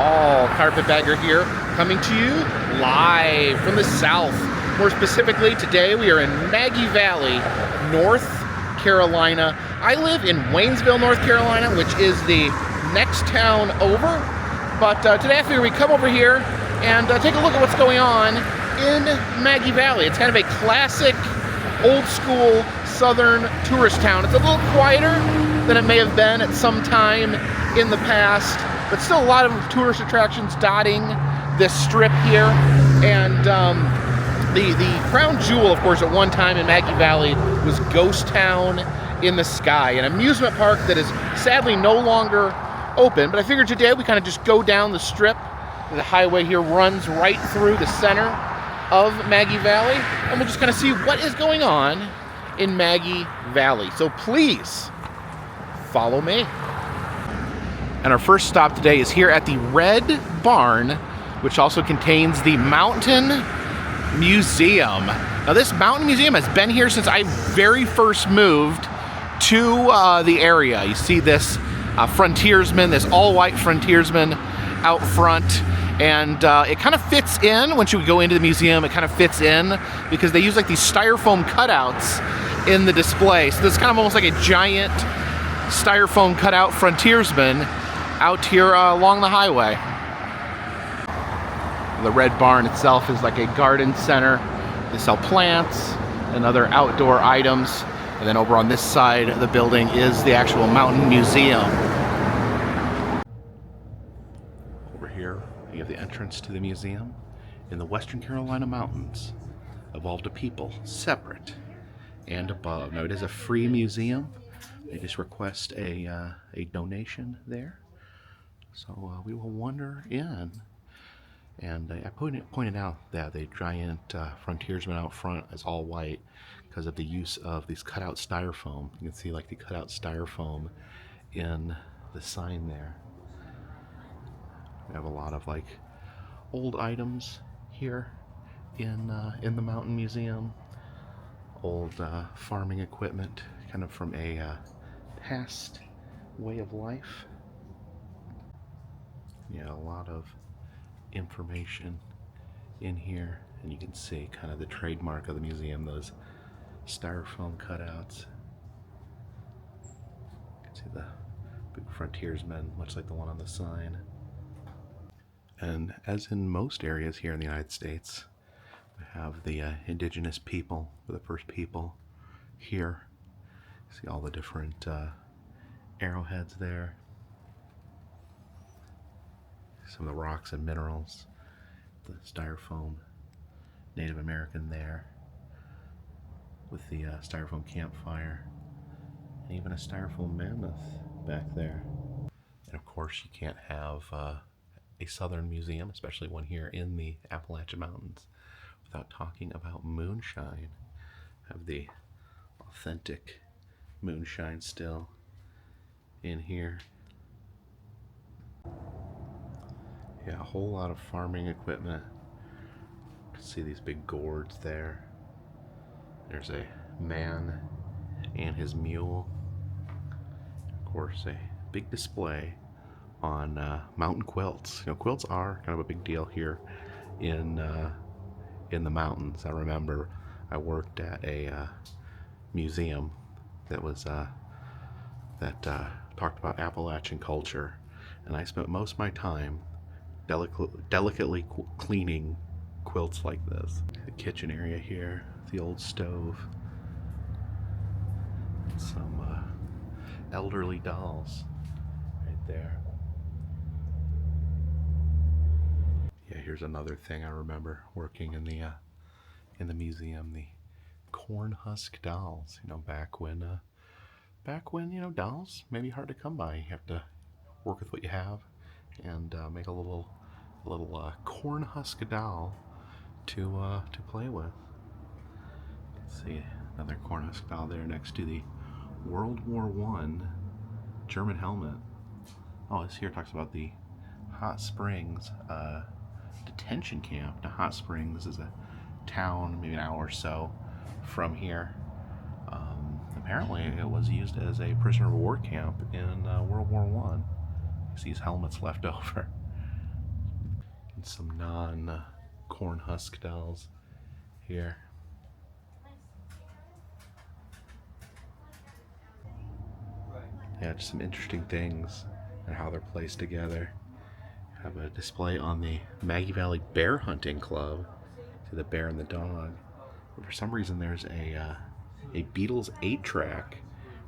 all. Carpetbagger here, coming to you live from the south. More specifically, today we are in Maggie Valley, North Carolina. I live in Waynesville, North Carolina, which is the next town over. But today I figured we'd come over here and take a look at what's going on in Maggie Valley. It's kind of a classic, old school, southern tourist town. It's a little quieter than it may have been at some time in the past, but still a lot of tourist attractions dotting this strip here. And the crown jewel, of course, at one time in Maggie Valley was Ghost Town in the Sky, an amusement park that is sadly no longer open. But I figured today we kind of just go down the strip. The highway here runs right through the center of Maggie Valley, and we'll just kind of see what is going on in Maggie Valley. So please follow me. And our first stop today is here at the Red Barn, which also contains the Mountain Museum. Now this Mountain Museum has been here since I very first moved to the area. You see this frontiersman, this all-white frontiersman out front, and it kind of fits in. Once you go into the museum, it kind of fits in because they use like these styrofoam cutouts in the display. So this is kind of almost like a giant styrofoam cutout frontiersman out here along the highway. The Red Barn itself is like a garden center. They sell plants and other outdoor items. And then over on this side of the building is the actual Mountain Museum. Over here, you have the entrance to the museum. In the Western Carolina mountains, evolved a people separate and above. Now it is a free museum. They just request a donation there. So we will wander in. And I pointed out that the giant frontiersman out front is all white because of the use of these cutout styrofoam. You can see like the cutout styrofoam in the sign there. We have a lot of like old items here in the Mountain Museum. Old farming equipment, kind of from a past way of life. Yeah, a lot of information in here, and you can see kind of the trademark of the museum, those styrofoam cutouts. You can see the big frontiersman, much like the one on the sign. And as in most areas here in the United States, we have the indigenous people, the first people here. See all the different arrowheads there. Some of the rocks and minerals, the styrofoam Native American there with the styrofoam campfire, and even a styrofoam mammoth back there. And of course you can't have a southern museum, especially one here in the Appalachian Mountains, without talking about moonshine. Have the authentic moonshine still in here. Yeah, a whole lot of farming equipment. You can see these big gourds there. There's a man and his mule. Of course, a big display on mountain quilts. You know, quilts are kind of a big deal here in the mountains. I remember I worked at a museum that was that talked about Appalachian culture, and I spent most of my time delicately cleaning quilts like this. The kitchen area here, the old stove, some elderly dolls right there. Yeah, here's another thing I remember working in the museum, the corn husk dolls. You know, back when you know, dolls may be hard to come by. You have to work with what you have and make a little corn husk doll to play with. Let's see, another corn husk doll there next to the World War I German helmet. Oh, this here talks about the Hot Springs detention camp. Now, Hot Springs is a town maybe an hour or so from here. Apparently, it was used as a prisoner of war camp in World War I. You see these helmets left over. And some non-corn husk dolls here. Yeah, just some interesting things and how they're placed together. Have a display on the Maggie Valley Bear Hunting Club. See the bear and the dog. But for some reason, there's a Beatles 8-track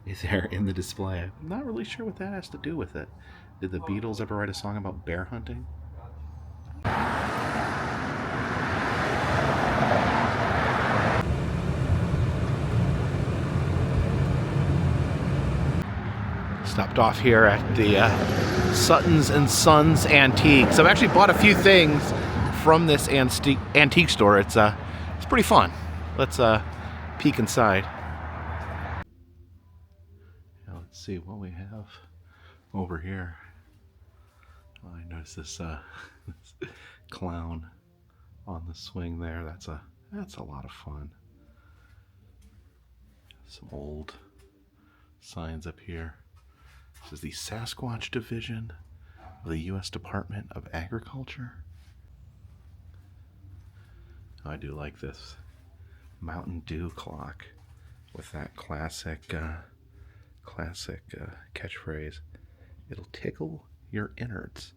is there in the display. I'm not really sure what that has to do with it. Did the Beatles ever write a song about bear hunting? Stopped off here at the Sutton's and Sons Antiques. I've actually bought a few things from this antique store. It's pretty fun. Let's peek inside. Now let's see what we have over here. Oh, I noticed this, this clown on the swing there. That's a lot of fun. Some old signs up here. This is the Sasquatch Division of the U.S. Department of Agriculture. Oh, I do like this Mountain Dew clock with that classic catchphrase. It'll tickle your innards.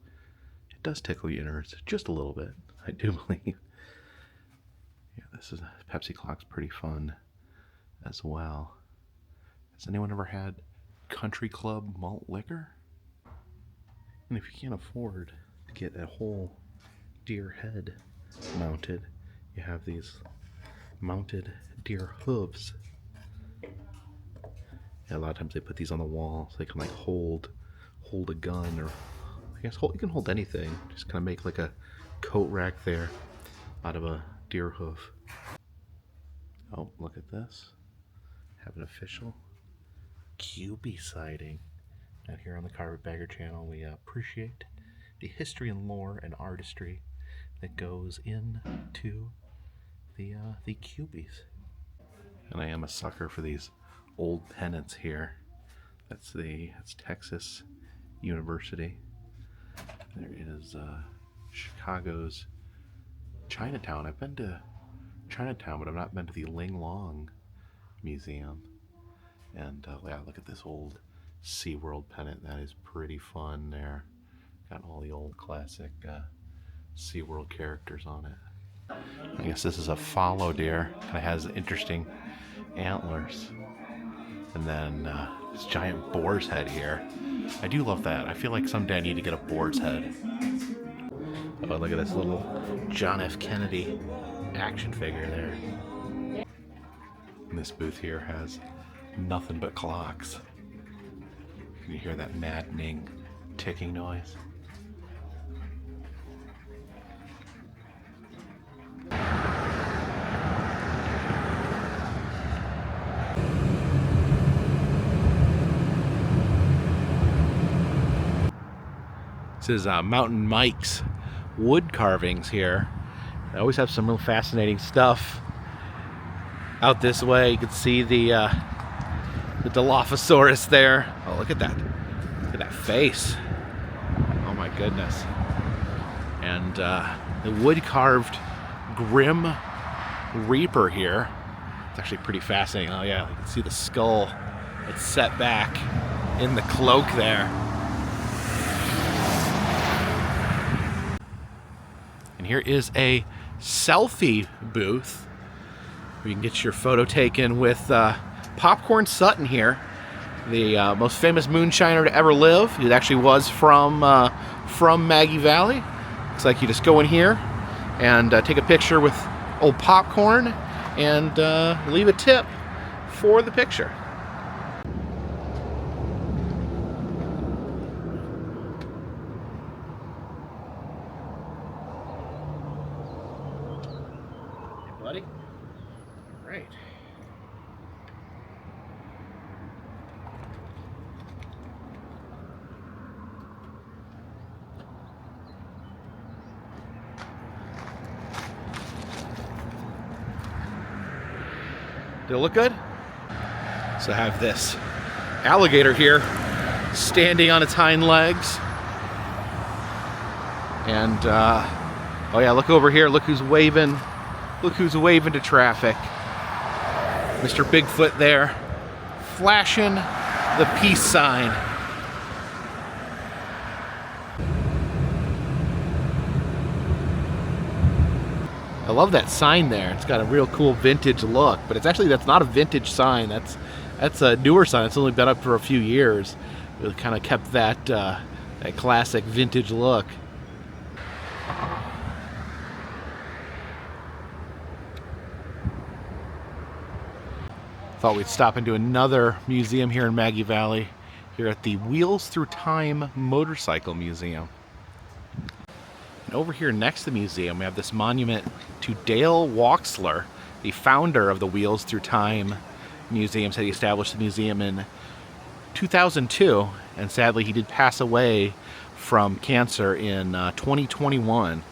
It does tickle your innards just a little bit, I do believe. Yeah, this is Pepsi clock's pretty fun as well. Has anyone ever had Country Club malt liquor? And if you can't afford to get a whole deer head mounted, you have these mounted deer hooves. Yeah, a lot of times they put these on the wall so they can like hold a gun, or I guess you can hold anything. Just kind of make like a coat rack there out of a deer hoof. Oh, look at this. Have an official QB sighting. And here on the Carpetbagger channel, we appreciate the history and lore and artistry that goes into the QBs. And I am a sucker for these old pennants here. That's Texas University. There is Chicago's Chinatown. I've been to Chinatown, but I've not been to the Ling Long Museum. And yeah, look at this old SeaWorld pennant. That is pretty fun there. Got all the old classic SeaWorld characters on it. I guess this is a fallow deer. Kind of has interesting antlers. And then this giant boar's head here. I do love that. I feel like someday I need to get a boar's head. Oh, look at this little John F. Kennedy action figure there. And this booth here has nothing but clocks. You hear that maddening ticking noise. This is Mountain Mike's wood carvings here. They always have some real fascinating stuff. Out this way, you can see the Dilophosaurus there. Oh, look at that. Look at that face. Oh my goodness. And the wood-carved Grim Reaper here. It's actually pretty fascinating. Oh yeah, you can see the skull. It's set back in the cloak there. And here is a selfie booth where you can get your photo taken with Popcorn Sutton here, the most famous moonshiner to ever live. He actually was from Maggie Valley. Looks like you just go in here and take a picture with old Popcorn and leave a tip for the picture. Hey, buddy. All right. Did it look good? So I have this alligator here standing on its hind legs. And Oh yeah, look over here. Look who's waving. Look who's waving to traffic. Mr. Bigfoot there, flashing the peace sign. I love that sign there. It's got a real cool vintage look, but that's not a vintage sign. That's a newer sign. It's only been up for a few years. It kind of kept that that classic vintage look. Thought we'd stop into another museum here in Maggie Valley, here at the Wheels Through Time Motorcycle Museum. And over here next to the museum, we have this monument to Dale Wachsler, the founder of the Wheels Through Time Museum. Said he established the museum in 2002, and sadly he did pass away from cancer in 2021.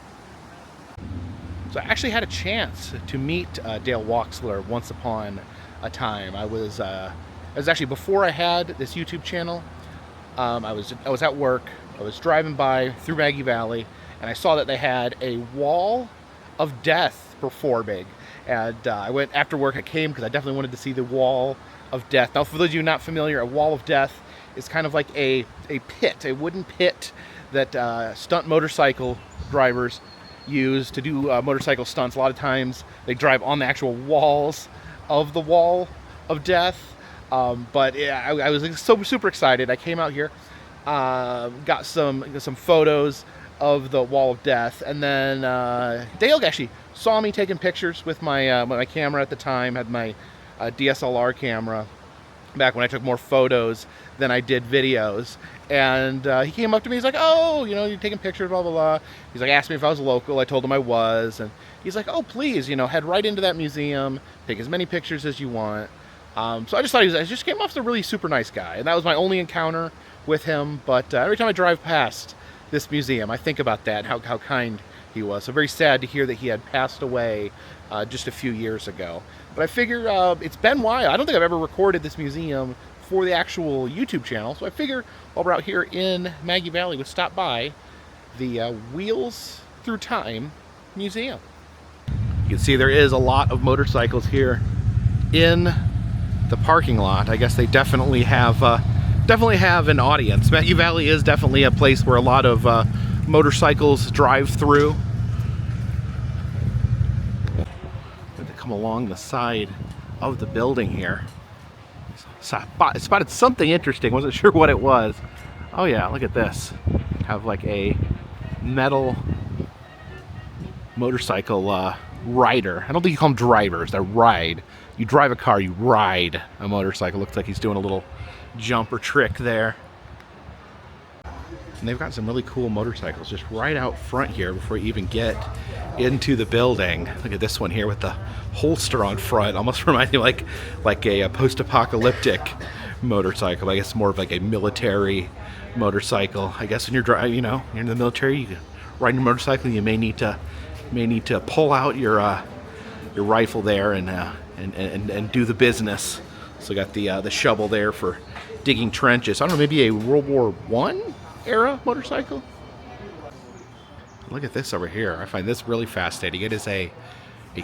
So I actually had a chance to meet Dale Wachsler once upon a time. I was actually, before I had this YouTube channel, I was at work. I was driving by through Maggie Valley, and I saw that they had a wall of death performing. And I went after work. I came because I definitely wanted to see the wall of death. Now, for those of you not familiar, a wall of death is kind of like a pit, a wooden pit that stunt motorcycle drivers use to do motorcycle stunts. A lot of times they drive on the actual walls of the wall of death. But yeah, I was so super excited. I came out here, got some photos of the wall of death, and then Dale actually saw me taking pictures with my camera at the time. Had my DSLR camera back when I took more photos than I did videos. And he came up to me. He's like, "Oh, you're taking pictures, blah blah blah." He's like, asked me if I was local. I told him I was, and he's like, "Oh, please, head right into that museum, take as many pictures as you want." So I just thought I just came off as a really super nice guy, and that was my only encounter with him. But every time I drive past this museum, I think about that, how kind he was. So very sad to hear that he had passed away just a few years ago. But I figure it's been a while. I don't think I've ever recorded this museum for the actual YouTube channel. So I figure while we're out here in Maggie Valley, we'd stop by the Wheels Through Time Museum. You can see there is a lot of motorcycles here in the parking lot. I guess they definitely have an audience. Maggie Valley is definitely a place where a lot of motorcycles drive through. They come along the side of the building here. So I spotted something interesting. Wasn't sure what it was. Oh yeah, look at this. Have like a metal motorcycle rider. I don't think you call them drivers. They ride. You drive a car, you ride a motorcycle. Looks like he's doing a little jumper trick there. And they've got some really cool motorcycles just right out front here before you even get into the building. Look at this one here with the holster on front. Almost reminds me like a post-apocalyptic motorcycle. I guess more of like a military motorcycle. I guess when you're driving, you're in the military, you ride your motorcycle, you may need to pull out your rifle there and do the business. So got the shovel there for digging trenches. I don't know, maybe a World War I era motorcycle? Look at this over here. I find this really fascinating. It is a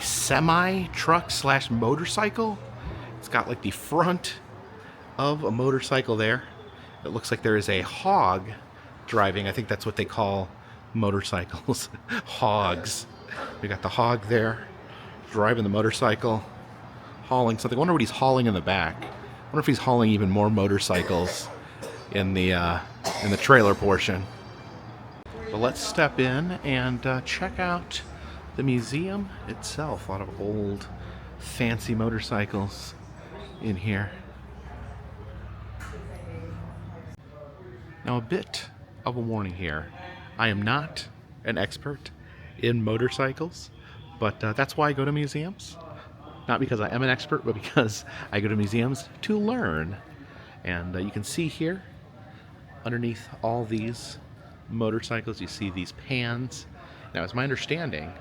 semi-truck / motorcycle. It's got like the front of a motorcycle there. It looks like there is a hog driving. I think that's what they call motorcycles. Hogs. We got the hog there driving the motorcycle, hauling something. I wonder what he's hauling in the back. I wonder if he's hauling even more motorcycles in the trailer portion. But let's step in and check out the museum itself. A lot of old, fancy motorcycles in here. Now, a bit of a warning here. I am not an expert in motorcycles, but that's why I go to museums. Not because I am an expert, but because I go to museums to learn. And you can see here, underneath all these motorcycles, you see these pans. Now, it's my understanding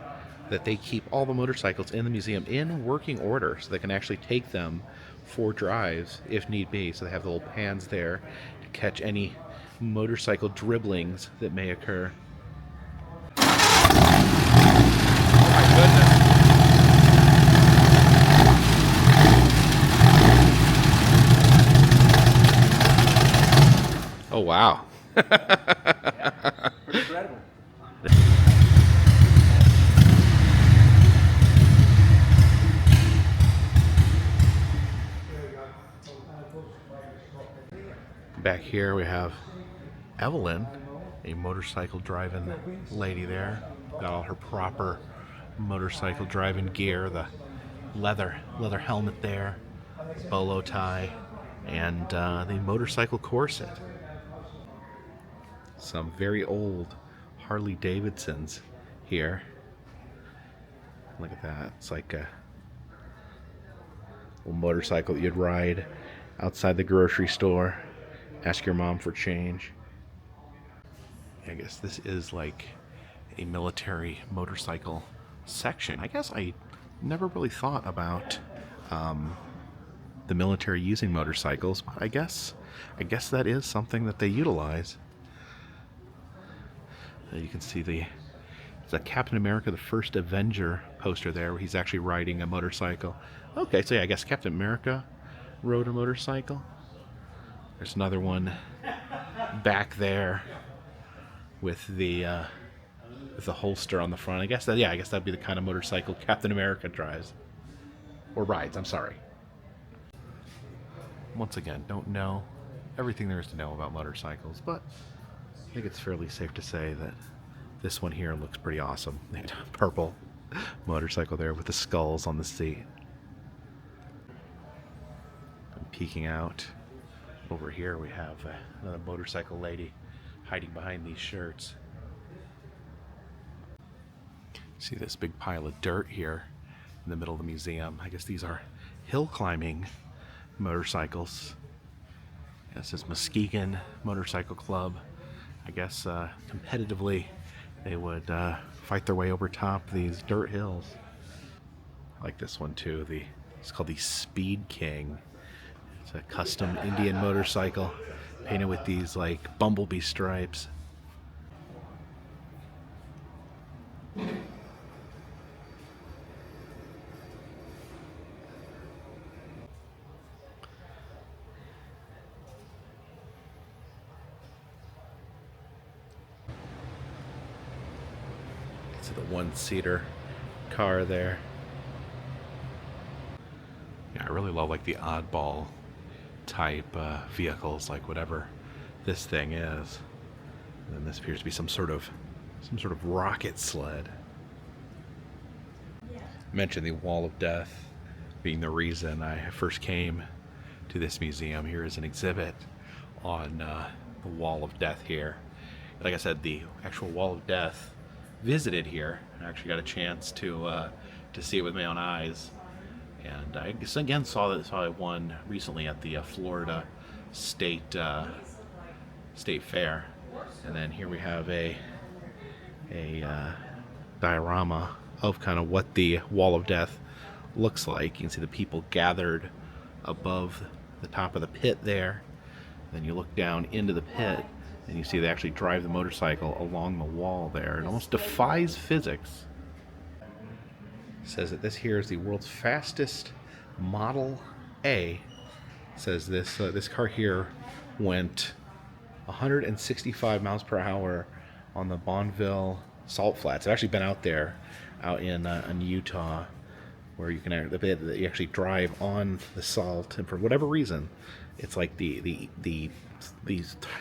that they keep all the motorcycles in the museum in working order so they can actually take them for drives if need be. So they have the little pans there to catch any motorcycle dribblings that may occur. wow. Yeah, pretty incredible. Back here we have Evelyn, a motorcycle driving lady there. Got all her proper motorcycle driving gear, the leather helmet there, bolo tie, and the motorcycle corset. Some very old Harley Davidsons here. Look at that. It's like a little motorcycle that you'd ride outside the grocery store. Ask your mom for change. I guess this is like a military motorcycle section. I guess I never really thought about the military using motorcycles, but I guess that is something that they utilize. You can see the Captain America, the First Avenger poster there, where he's actually riding a motorcycle. Okay, so yeah, I guess Captain America rode a motorcycle. There's another one back there with the holster on the front. I guess that'd be the kind of motorcycle Captain America drives. Or rides, I'm sorry. Once again, don't know everything there is to know about motorcycles, but I think it's fairly safe to say that this one here looks pretty awesome. Purple motorcycle there with the skulls on the seat. And peeking out over here, we have another motorcycle lady hiding behind these shirts. See this big pile of dirt here in the middle of the museum. I guess these are hill climbing motorcycles. This is Muskegon Motorcycle Club. I guess competitively they would fight their way over top these dirt hills. I like this one too. It's called the Speed King. It's a custom Indian motorcycle painted with these like bumblebee stripes. To the one-seater car there. Yeah, I really love like the oddball type vehicles, like whatever this thing is. And then this appears to be some sort of rocket sled. I mentioned the Wall of Death being the reason I first came to this museum. Here is an exhibit on the Wall of Death here. Like I said, the actual Wall of Death visited here. I actually got a chance to see it with my own eyes, and I guess again saw one recently at the Florida State Fair. And then here we have a diorama of kind of what the Wall of Death looks like. You can see the people gathered above the top of the pit there. Then you look down into the pit, and you see they actually drive the motorcycle along the wall there. It almost defies physics. It says that this here is the world's fastest Model A. It says this car here went 165 miles per hour on the Bonneville Salt Flats. I've actually been out there, out in Utah, where you can actually drive on the salt, and for whatever reason, it's like these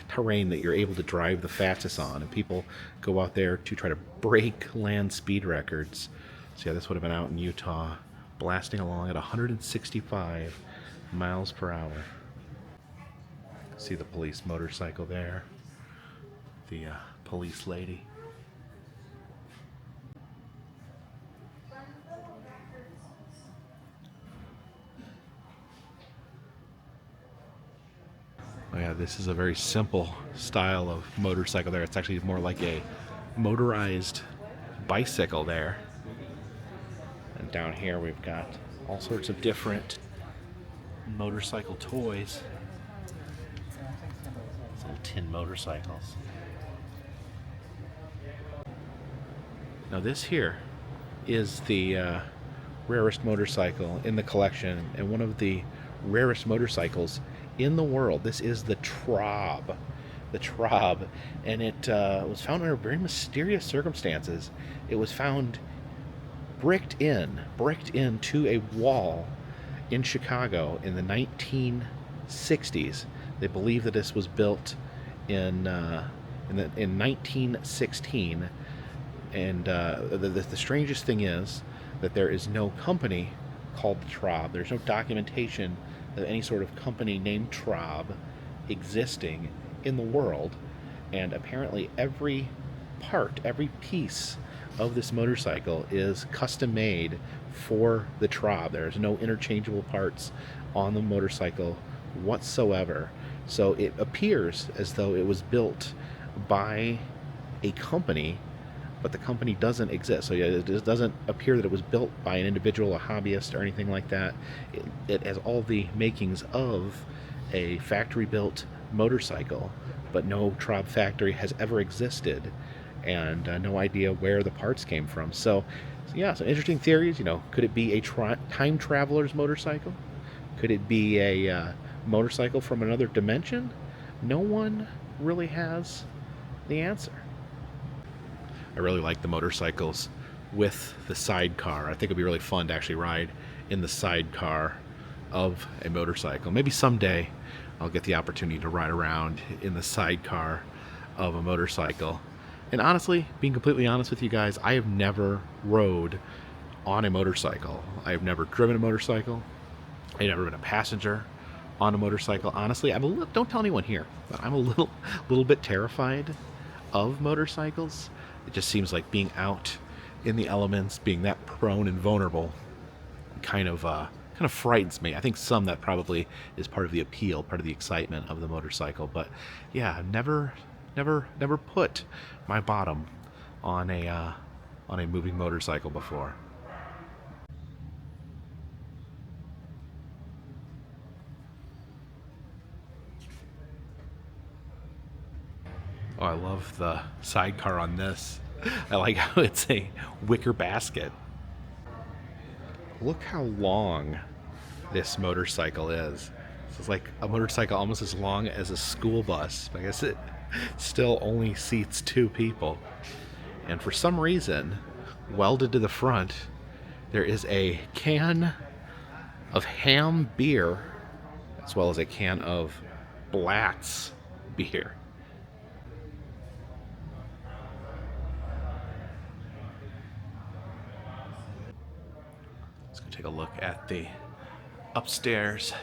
terrain that you're able to drive the fastest on, and people go out there to try to break land speed records. So yeah, this would have been out in Utah, blasting along at 165 miles per hour. See the police motorcycle there, the police lady. Oh yeah, this is a very simple style of motorcycle there. It's actually more like a motorized bicycle there. And down here we've got all sorts of different motorcycle toys. These little tin motorcycles. Now this here is the rarest motorcycle in the collection, and one of the rarest motorcycles in the world. This is the Traub the Traub, and it was found under very mysterious circumstances. It was found bricked into a wall in Chicago in the 1960s. They believe that this was built in 1916, and the strangest thing is that there is no company called the Traub. There's no documentation of any sort of company named Traub existing in the world, and apparently every piece of this motorcycle is custom made for the Traub. There's no interchangeable parts on the motorcycle whatsoever. So it appears as though it was built by a company, but the company doesn't exist. So yeah, it doesn't appear that it was built by an individual, a hobbyist, or anything like that. It has all the makings of a factory-built motorcycle, but no Traub factory has ever existed, and no idea where the parts came from. So yeah, some interesting theories. Could it be a time traveler's motorcycle? Could it be a motorcycle from another dimension? No one really has the answer. I really like the motorcycles with the sidecar. I think it'd be really fun to actually ride in the sidecar of a motorcycle. Maybe someday I'll get the opportunity to ride around in the sidecar of a motorcycle. And honestly, being completely honest with you guys, I have never rode on a motorcycle. I have never driven a motorcycle. I've never been a passenger on a motorcycle. Honestly, don't tell anyone here, but I'm a little bit terrified of motorcycles. It just seems like being out in the elements, being that prone and vulnerable, kind of frightens me. I think that probably is part of the appeal, part of the excitement of the motorcycle. But yeah, never put my bottom on a moving motorcycle before. Oh, I love the sidecar on this. I like how it's a wicker basket. Look how long this motorcycle is. It's like a motorcycle almost as long as a school bus. I guess it still only seats 2 people. And for some reason, welded to the front, there is a can of ham beer, as well as a can of Blatz beer. Let's go take a look at the upstairs.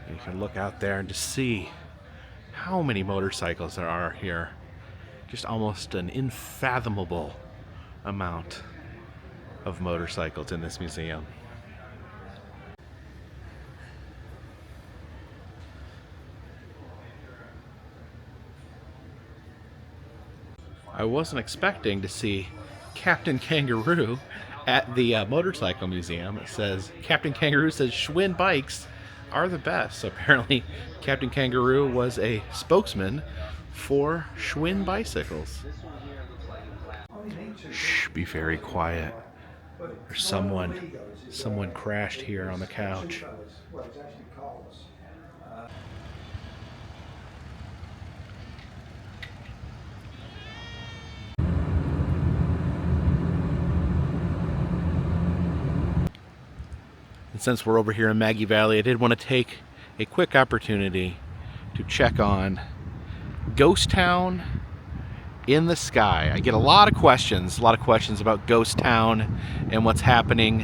You can look out there and just see how many motorcycles there are here. Just almost an unfathomable amount of motorcycles in this museum. I wasn't expecting to see Captain Kangaroo at the motorcycle museum. It says, Captain Kangaroo says Schwinn bikes are the best. So apparently Captain Kangaroo was a spokesman for Schwinn bicycles. Shh, be very quiet. There's someone crashed here on the couch. And since we're over here in Maggie Valley, I did want to take a quick opportunity to check on Ghost Town in the Sky. I get a lot of questions about Ghost Town and what's happening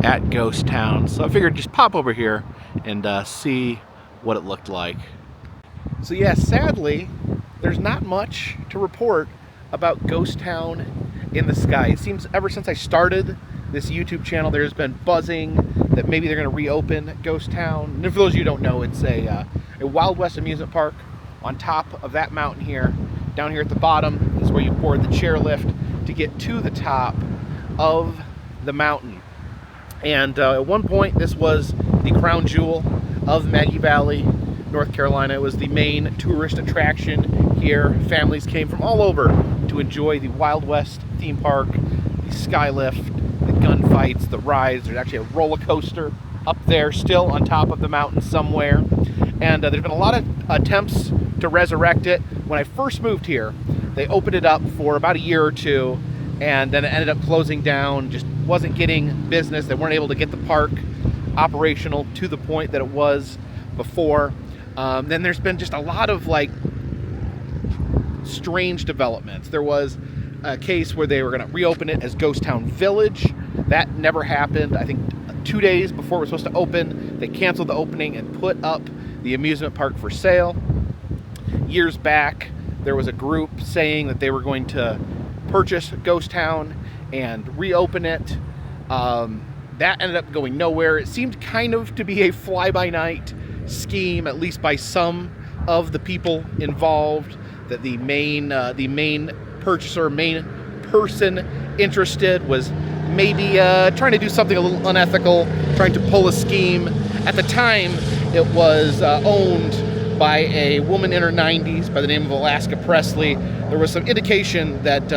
at Ghost Town. So I figured just pop over here and see what it looked like. So yeah, sadly, there's not much to report about Ghost Town in the Sky. It seems ever since I started this YouTube channel, there's been buzzing that maybe they're going to reopen Ghost Town. And for those of you who don't know, it's a Wild West amusement park on top of that mountain here. Down here at the bottom is where you board the chairlift to get to the top of the mountain. And at one point, this was the crown jewel of Maggie Valley, North Carolina. It was the main tourist attraction here. Families came from all over to enjoy the Wild West theme park, the skylift, the gunfights, the rides. There's actually a roller coaster up there still on top of the mountain somewhere. And there's been a lot of attempts to resurrect it. When I first moved here, they opened it up for about a year or two, and then it ended up closing down, just wasn't getting business. They weren't able to get the park operational to the point that it was before. Then there's been just a lot of like strange developments. There was a case where they were going to reopen it as Ghost Town Village. That never happened. I think 2 days before it was supposed to open, they canceled the opening and put up the amusement park for sale. Years back, there was a group saying that they were going to purchase Ghost Town and reopen it. That ended up going nowhere. It seemed kind of to be a fly-by-night scheme, at least by some of the people involved, that the main purchaser, main person interested was maybe trying to do something a little unethical, trying to pull a scheme. At the time, it was owned by a woman in her 90s by the name of Alaska Presley. There was some indication that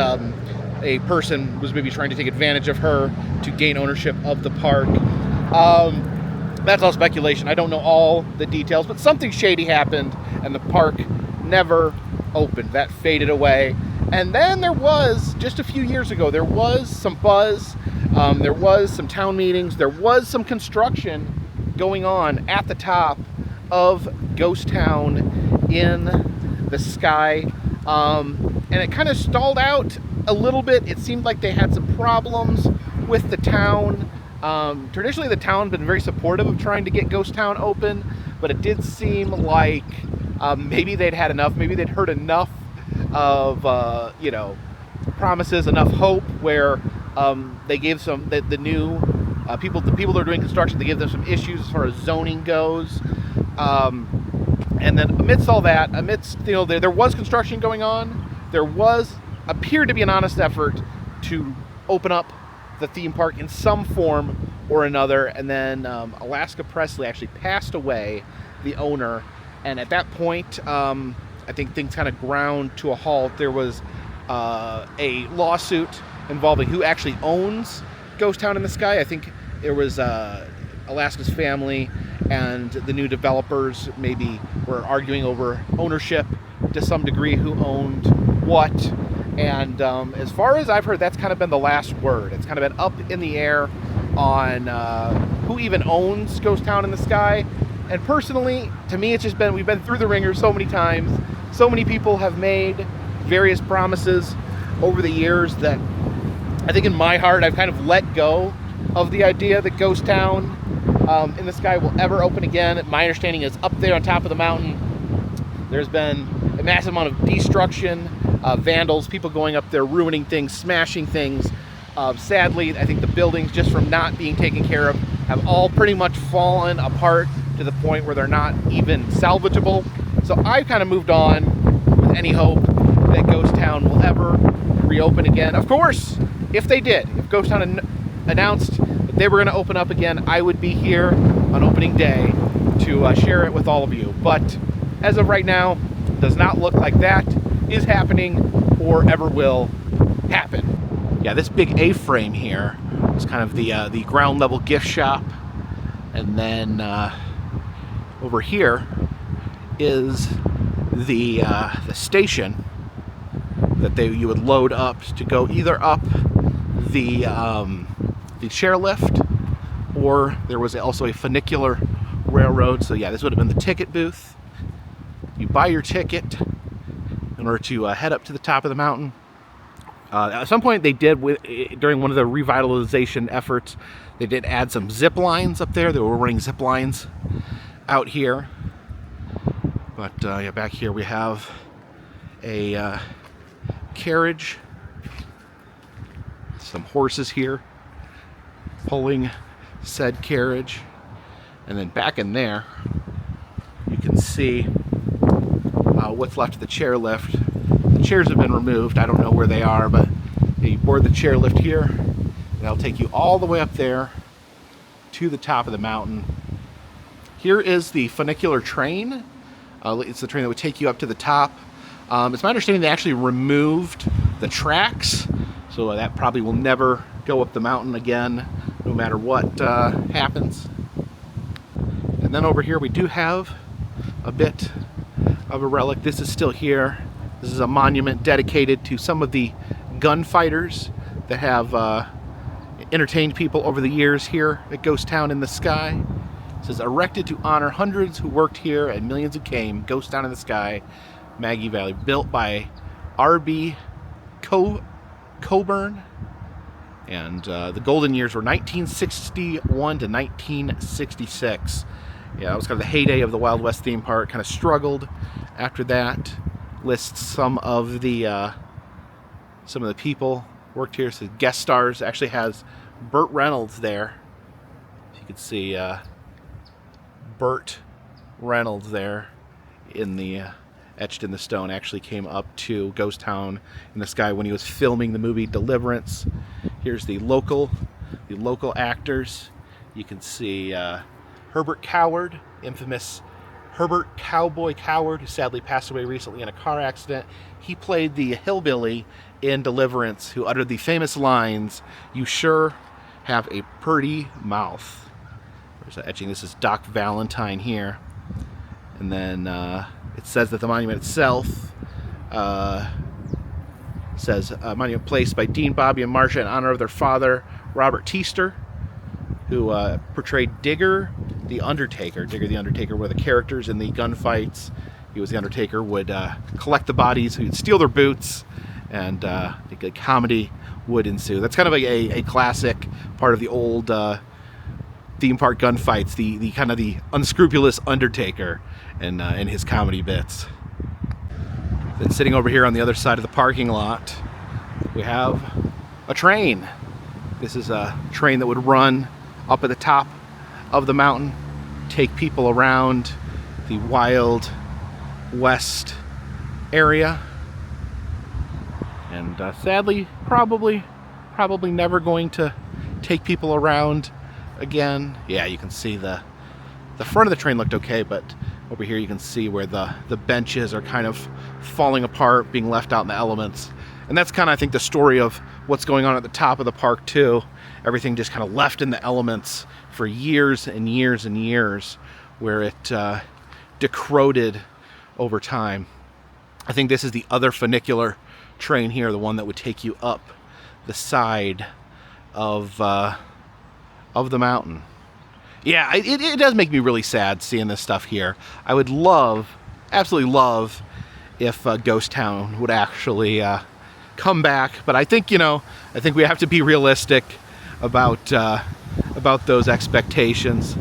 a person was maybe trying to take advantage of her to gain ownership of the park. That's all speculation. I don't know all the details, but something shady happened and the park never opened. That faded away. And then there was, just a few years ago, there was some buzz, there was some town meetings, there was some construction going on at the top of Ghost Town in the sky. And it kind of stalled out a little bit. It seemed like they had some problems with the town. Traditionally, the town has been very supportive of trying to get Ghost Town open, but it did seem like maybe they'd had enough. Maybe they'd heard enough of promises, enough hope, where they gave some the new people that are doing construction. They gave them some issues as far as zoning goes. And then amidst all that, there was construction going on. There appeared to be an honest effort to open up the theme park in some form or another. And then Alaska Presley actually passed away, the owner. And at that point, I think things kind of ground to a halt. There was a lawsuit involving who actually owns Ghost Town in the Sky. I think it was Alaska's family and the new developers maybe were arguing over ownership to some degree, who owned what. And as far as I've heard, that's kind of been the last word. It's kind of been up in the air on who even owns Ghost Town in the Sky. And personally, to me, it's just been, we've been through the ringer so many times. So many people have made various promises over the years that I think in my heart, I've kind of let go of the idea that Ghost Town in the Sky will ever open again. My understanding is up there on top of the mountain, there's been a massive amount of destruction, vandals, people going up there, ruining things, smashing things. Sadly, I think the buildings, just from not being taken care of, have all pretty much fallen apart to the point where they're not even salvageable. So I've kind of moved on with any hope that Ghost Town will ever reopen again. Of course, if they did, if Ghost Town announced that they were going to open up again, I would be here on opening day to share it with all of you. But as of right now, does not look like that is happening or ever will happen. Yeah, this big A-frame here is kind of the ground level gift shop, and then over here is the station that you would load up to go either up the chairlift, or there was also a funicular railroad. So yeah, this would have been the ticket booth. You buy your ticket in order to head up to the top of the mountain. At some point they did, during one of the revitalization efforts, they did add some zip lines up there. They were running zip lines out here. But yeah, back here we have a carriage, some horses here pulling said carriage, and then back in there you can see what's left of the chairlift. The chairs have been removed. I don't know where they are, but you board the chairlift here and it'll take you all the way up there to the top of the mountain. Here is the funicular train. It's the train that would take you up to the top. It's my understanding they actually removed the tracks, so that probably will never go up the mountain again, no matter what happens. And then over here we do have a bit of a relic. This is still here. This is a monument dedicated to some of the gunfighters that have entertained people over the years here at Ghost Town in the Sky. It says, erected to honor hundreds who worked here and millions who came. Ghost Town in the Sky, Maggie Valley. Built by R.B. Coburn. And the golden years were 1961 to 1966. Yeah, it was kind of the heyday of the Wild West theme park. Kind of struggled after that. Lists some of the people worked here. So guest stars actually has Burt Reynolds there. You can see Burt Reynolds there in the etched in the stone. Actually came up to Ghost Town in the Sky when he was filming the movie Deliverance. Here's the local actors. You can see Herbert Coward, infamous Herbert Cowboy Coward, who sadly passed away recently in a car accident. He played the hillbilly in Deliverance, who uttered the famous lines, "You sure have a pretty mouth." There's an etching. This is Doc Valentine here. And then it says that the monument itself says a monument placed by Dean, Bobby, and Marcia in honor of their father, Robert Teaster, who portrayed Digger the Undertaker. Digger the Undertaker were the characters in the gunfights. He was the Undertaker, would collect the bodies, he'd steal their boots, and a comedy would ensue. That's kind of a classic part of the old theme park gunfights, the kind of the unscrupulous Undertaker and his comedy bits. Then sitting over here on the other side of the parking lot, we have a train. This is a train that would run up at the top of the mountain, take people around the Wild West area, and sadly, probably never going to take people around again. Yeah, you can see the front of the train looked okay, but over here you can see where the benches are kind of falling apart, being left out in the elements. And that's kind of, I think, the story of what's going on at the top of the park too. Everything just kind of left in the elements for years and years and years, where it decroded over time. I think this is the other funicular train here, the one that would take you up the side of the mountain. Yeah, it does make me really sad seeing this stuff here. I would absolutely love if Ghost Town would actually come back, but I think we have to be realistic about those expectations.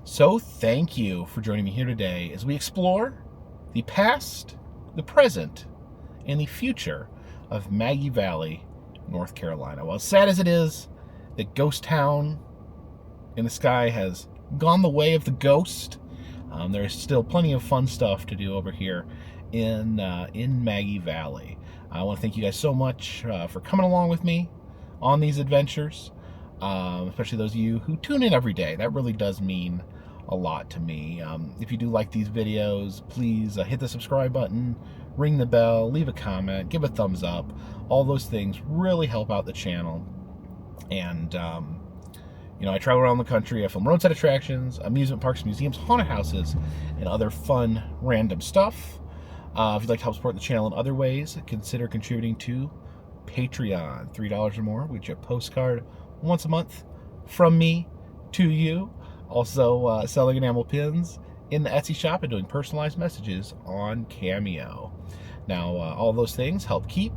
So thank you for joining me here today as we explore the past, the present, and the future of Maggie Valley, North Carolina. Well, as sad as it is that Ghost Town in the Sky has gone the way of the ghost, there's still plenty of fun stuff to do over here in Maggie Valley. I want to thank you guys so much for coming along with me on these adventures, especially those of you who tune in every day. That really does mean a lot to me. If you do like these videos, please hit the subscribe button, ring the bell, leave a comment, give a thumbs up. All those things really help out the channel. And I travel around the country. I film roadside attractions, amusement parks, museums, haunted houses, and other fun random stuff. If you'd like to help support the channel in other ways, consider contributing to Patreon. $3 or more, we get you a postcard once a month from me to you. Also selling enamel pins in the Etsy shop and doing personalized messages on Cameo. Now, all those things help keep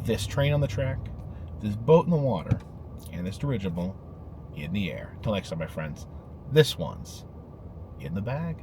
this train on the track, this boat in the water, and this dirigible in the air. Until next time, my friends, this one's in the bag.